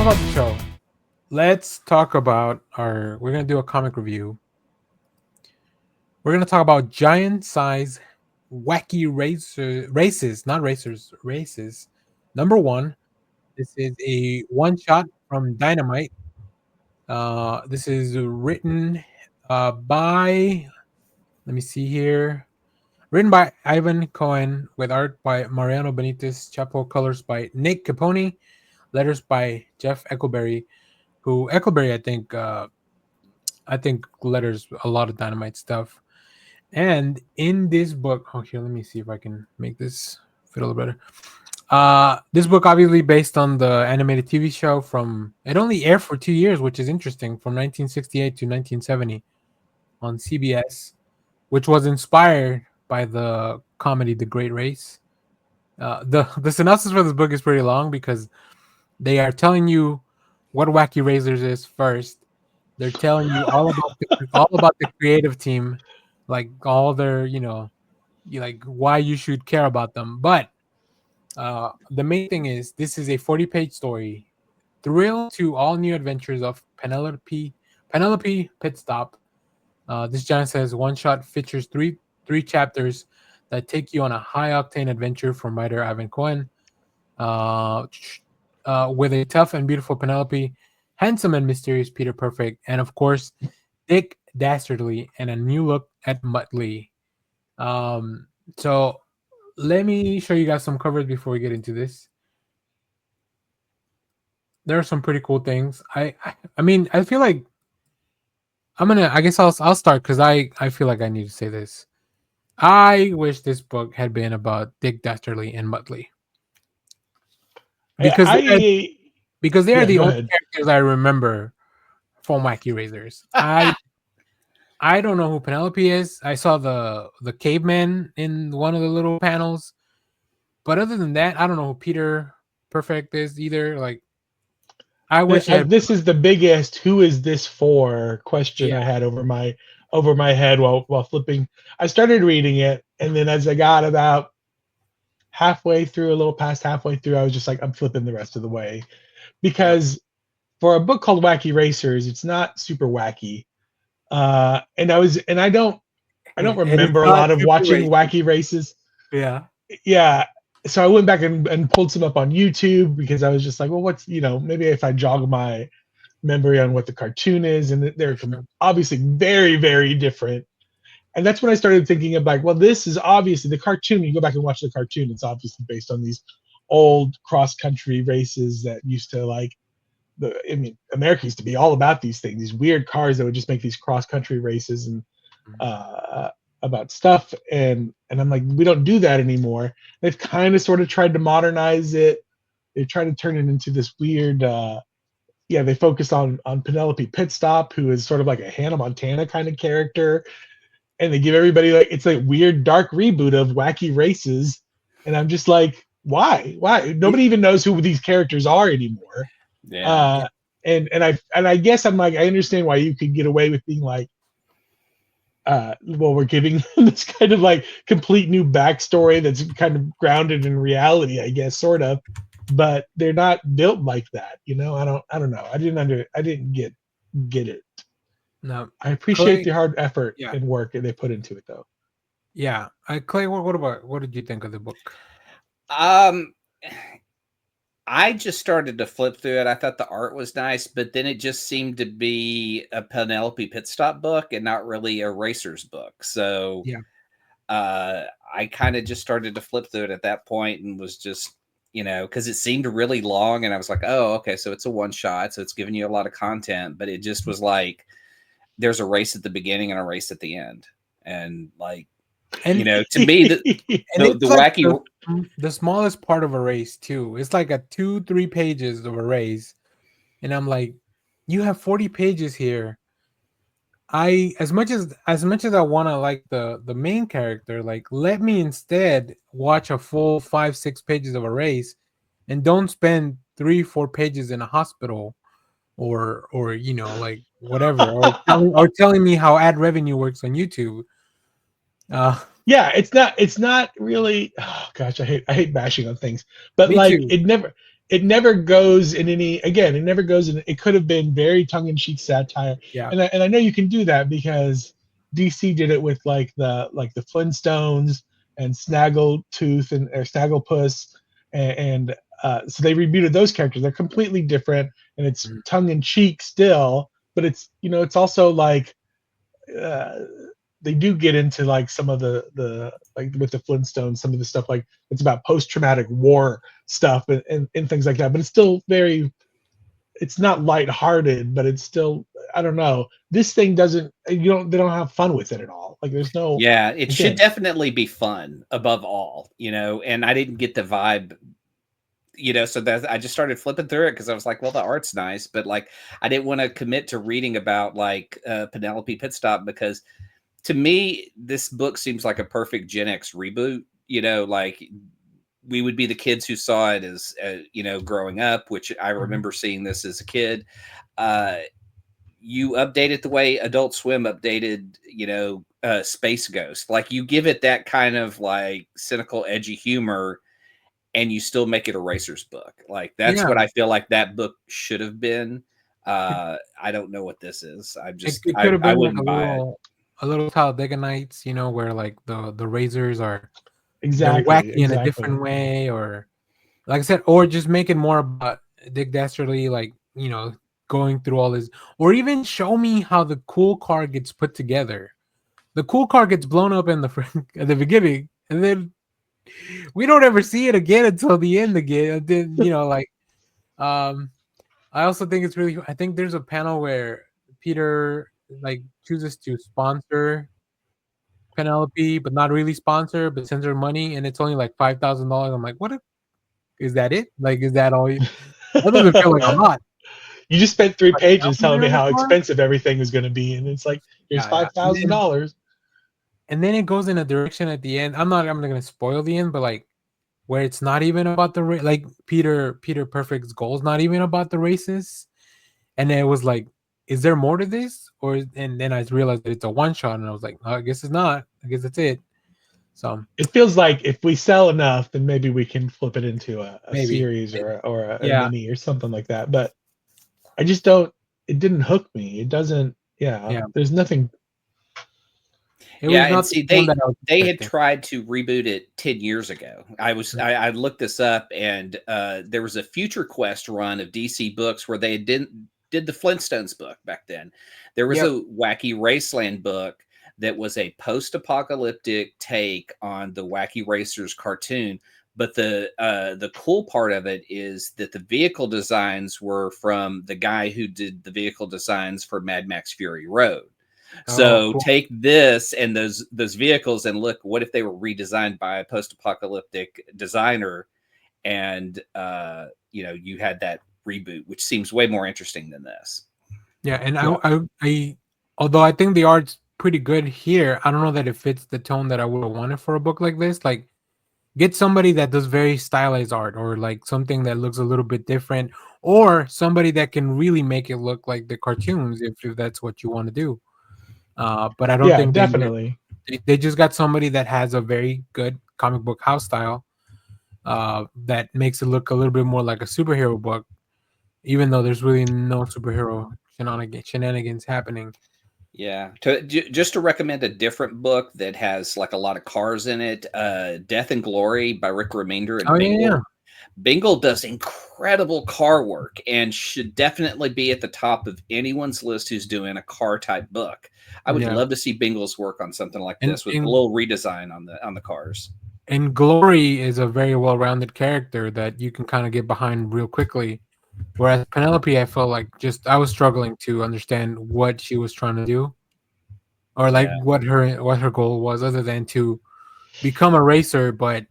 about the show? Let's talk about our. We're gonna do a comic review. We're gonna talk about giant size races, not racers, races. Number one. This is a one shot from Dynamite. This is written by. Let me see here. Written by Ivan Cohen with art by Mariano Benitez, chapel colors by Nick Capone, letters by Jeff Eckleberry, who Eckleberry I think letters a lot of Dynamite stuff. And in this book, oh here, let me see if I can make this fit a little better. This book obviously based on the animated TV show from it only aired for 2 years, which is interesting, from 1968 to 1970 on CBS, which was inspired by the comedy The Great Race. The synopsis for this book is pretty long because they are telling you what Wacky Racers is first. They're telling you all about the creative team, like all their like why you should care about them. But the main thing is this is a 40-page story. Thrill to all new adventures of Penelope Pit Stop. This giant says one shot features three chapters that take you on a high octane adventure from writer Ivan Cohen. With a tough and beautiful Penelope, handsome and mysterious Peter Perfect, and of course, Dick Dastardly and a new look at Muttley. So let me show you guys some covers before we get into this. There are some pretty cool things. I mean, I feel like I guess I'll start because I feel like I need to say this. I wish this book had been about Dick Dastardly and Muttley. Because they are the only characters I remember from Wacky Racers. I don't know who Penelope is. I saw the caveman in one of the little panels, but other than that, I don't know who Peter Perfect is either. Like, I wish this is the biggest "who is this for" question I had over my head while flipping. I started reading it, and then as I got about halfway through, a little past halfway through, I was just like, I'm flipping the rest of the way, because for a book called Wacky Racers, it's not super wacky. And I don't remember a lot of watching Wacky Races. Yeah. So I went back and pulled some up on YouTube because I was just like, well, what's, maybe if I jog my memory on what the cartoon is, and they're obviously very, very different. And that's when I started thinking of like, well, this is obviously the cartoon. You go back and watch the cartoon, it's obviously based on these old cross-country races that used to America used to be all about these things, these weird cars that would just make these cross-country races and about stuff. And I'm like, we don't do that anymore. They've kind of sort of tried to modernize it. They tried to turn it into this weird, they focus on Penelope Pitstop, who is sort of like a Hannah Montana kind of character. And they give everybody it's like weird dark reboot of Wacky Races. And I'm just like, why? Nobody even knows who these characters are anymore. And I guess I'm like, I understand why you could get away with being like, we're giving this kind of like complete new backstory that's kind of grounded in reality, I guess, sort of, but they're not built like that. I don't know. I didn't get it. No, I appreciate the hard effort and work they put into it, though. Yeah, Clay, what did you think of the book? I just started to flip through it. I thought the art was nice, but then it just seemed to be a Penelope Pitstop book and not really a Racers book. So I kind of just started to flip through it at that point and was just, because it seemed really long, and I was like, oh, okay, so it's a one shot, so it's giving you a lot of content, but it just was like, there's a race at the beginning and a race at the end. And like, to me, the wacky, the smallest part of a race too. It's like a 2-3 pages of a race. And I'm like, you have 40 pages here. As much as I want to like the main character, like let me instead watch a full 5-6 pages of a race and don't spend 3-4 pages in a hospital or like whatever, or telling me how ad revenue works on YouTube. It's not really. Oh gosh, I hate bashing on things, but like too. it never goes in any. Again, it never goes in. It could have been very tongue-in-cheek satire, Yeah. and I know you can do that because DC did it with like the Flintstones and Snaggletooth and or Snagglepuss, and so they rebooted those characters. They're completely different, and it's Mhm. tongue-in-cheek still, but it's it's also like uh, they do get into like some of the like with the Flintstones, some of the stuff like it's about post-traumatic war stuff and things like that. But it's still very, it's not lighthearted, but it's still, I don't know. This thing doesn't, they don't have fun with it at all. Like there's no, Yeah, it should again, definitely be fun above all, and I didn't get the vibe, so that I just started flipping through it because I was like, well, the art's nice, but like I didn't want to commit to reading about like Penelope Pitstop because to me, this book seems like a perfect Gen X reboot, like we would be the kids who saw it as, growing up, which I remember seeing this as a kid. You update it the way Adult Swim updated, Space Ghost. Like you give it that kind of like cynical, edgy humor, and you still make it a racer's book. Like that's Yeah. what I feel like that book should have been. I don't know what this is. It could have I been like wouldn't buy it. a little Talladega Nights, where like the razors are they're exactly, wacky in a exactly. different way, or like I said, or just make it more about Dick Dastardly, like going through all this, or even show me how the cool car gets put together. The cool car gets blown up in the at the beginning, and then we don't ever see it again until the end again. And then like um, I also think it's really. I think there's a panel where Peter like chooses to sponsor Penelope, but not really sponsor, but sends her money, and it's only like $5,000. I'm like, is that it? Like, is that all? That doesn't feel like a lot. You just spent 3 pages Like, telling me in the how car? expensive everything was going to be, and it's like here's Yeah, yeah. $5,000. And then it goes in a direction at the end. I'm not gonna spoil the end, but like where it's not even about the like Peter Perfect's goal's not even about the races. And then it was like, is there more to this? And then I realized that it's a one shot, and I was like, oh, I guess it's not. I guess that's it. So It feels like if we sell enough, then maybe we can flip it into a maybe, series or a yeah, mini or something like that. But I just don't. It didn't hook me. It doesn't. Yeah, yeah. there's nothing. It Yeah, was and not the see, one that I was they had expecting. tried to reboot it 10 years ago. I looked this up, and there was a Future Quest run of DC books where they did the Flintstones book back then. There was Yep. a Wacky Raceland book that was a post-apocalyptic take on the Wacky Racers cartoon. But the cool part of it is that the vehicle designs were from the guy who did the vehicle designs for Mad Max Fury Road. Oh, So cool. take this and those vehicles and look, what if they were redesigned by a post-apocalyptic designer, and you had that reboot, which seems way more interesting than this. Yeah, and Yeah, I although I think the art's pretty good here, I don't know that it fits the tone that I would have wanted for a book like this. Like, get somebody that does very stylized art, or like something that looks a little bit different, or somebody that can really make it look like the cartoons if that's what you want to do. But I don't yeah, think definitely. they just got somebody that has a very good comic book house style that makes it look a little bit more like a superhero book, even though there's really no superhero shenanigans happening. Yeah. Just to recommend a different book that has like a lot of cars in it, Death and Glory by Rick Remender and Oh yeah, yeah. Bingle. Bingle does incredible car work and should definitely be at the top of anyone's list who's doing a car type book. I would Yeah. love to see Bingle's work on something like And this with a little redesign on the cars. and Glory is a very well-rounded character that you can kind of get behind real quickly. Whereas Penelope, I felt like I was struggling to understand what she was trying to do, or like Yeah. what her goal was, other than to become a racer. But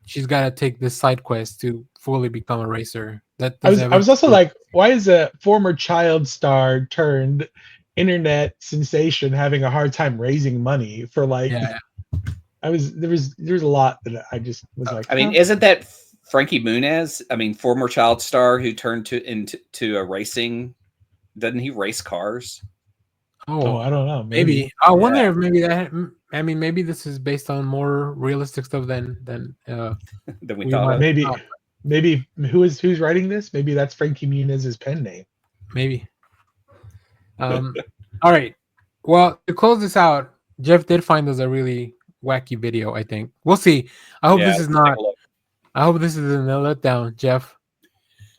she's got to take this side quest to fully become a racer. That I doesn't was have I was anything also to do like, why is a former child star turned internet sensation having a hard time raising money for like? yeah. There's a lot that I just was like, I mean, huh? isn't that Frankie Muniz? I mean, former child star who turned into a racing. Doesn't he race cars? Oh, Oh, I don't know, maybe. maybe. I wonder Yeah. if maybe that. I mean, maybe this is based on more realistic stuff than That we we thought might of. have Maybe thought. Maybe who's writing this? Maybe that's Frankie Muniz's pen name. Maybe. All right. Well, to close this out, Jeff did find us a really wacky video. I think we'll see. I hope this is not. I hope this isn't a letdown, Jeff.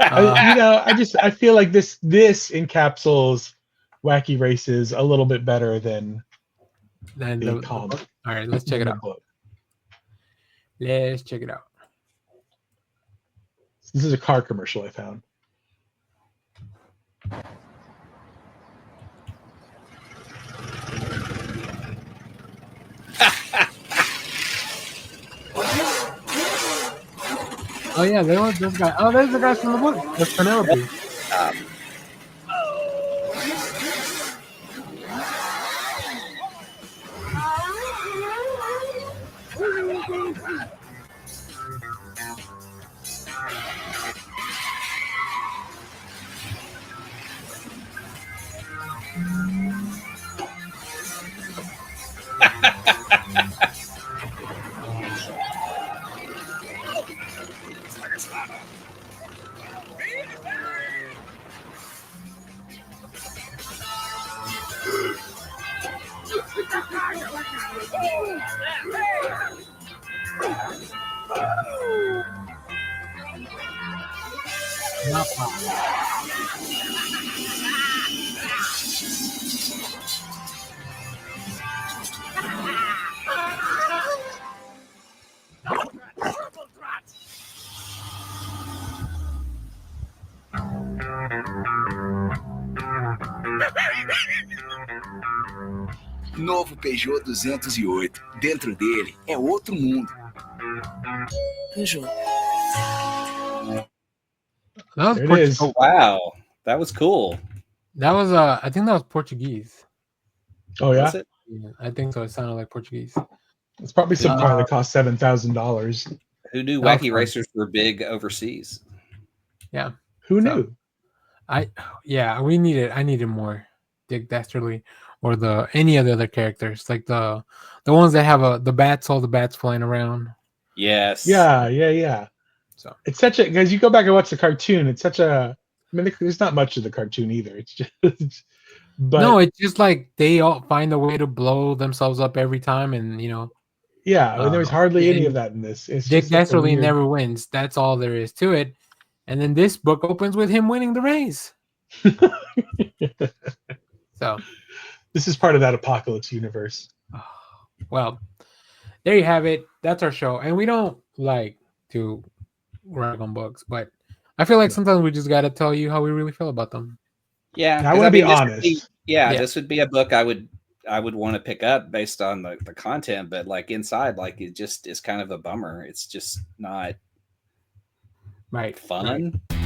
I feel like this encapsulates Wacky Races a little bit better than the comic. All right, let's check it out. Let's check it out. This is a car commercial I found. Oh yeah, there was this guy. Oh, there's the guy from the book. That's Penelope. Novo Peugeot 208. Dentro dele é outro mundo. Peugeot. That was There it is. Oh, wow, that was cool. That was I think that was Portuguese. Oh yeah, Was it? Yeah, I think so. It sounded like Portuguese. it's probably some car that cost $7,000. Who knew That was Wacky fun. Racers were big overseas? Yeah. Who So- knew? I needed more Dick Dastardly or any of the other characters, like the ones that have all the bats flying around. Yes. Yeah. So It's such a, because you go back and watch the cartoon, it's such a, I mean, there's not much of the cartoon either. It's just, but no, it's just like they all find a way to blow themselves up every time, and yeah, I mean, there was hardly any and of that in this. It's Dick just like a Dastardly weird- never wins. That's all there is to it. And then this book opens with him winning the race. So, This is part of that apocalypse universe. well, there you have it. That's our show. And we don't like to rag on books, but I feel like sometimes we just got to tell you how we really feel about them. Yeah. I want to be this would honest. this would be a book I would want to pick up based on the content, but like inside, like it just is kind of a bummer. It's just not Right. fun. Right.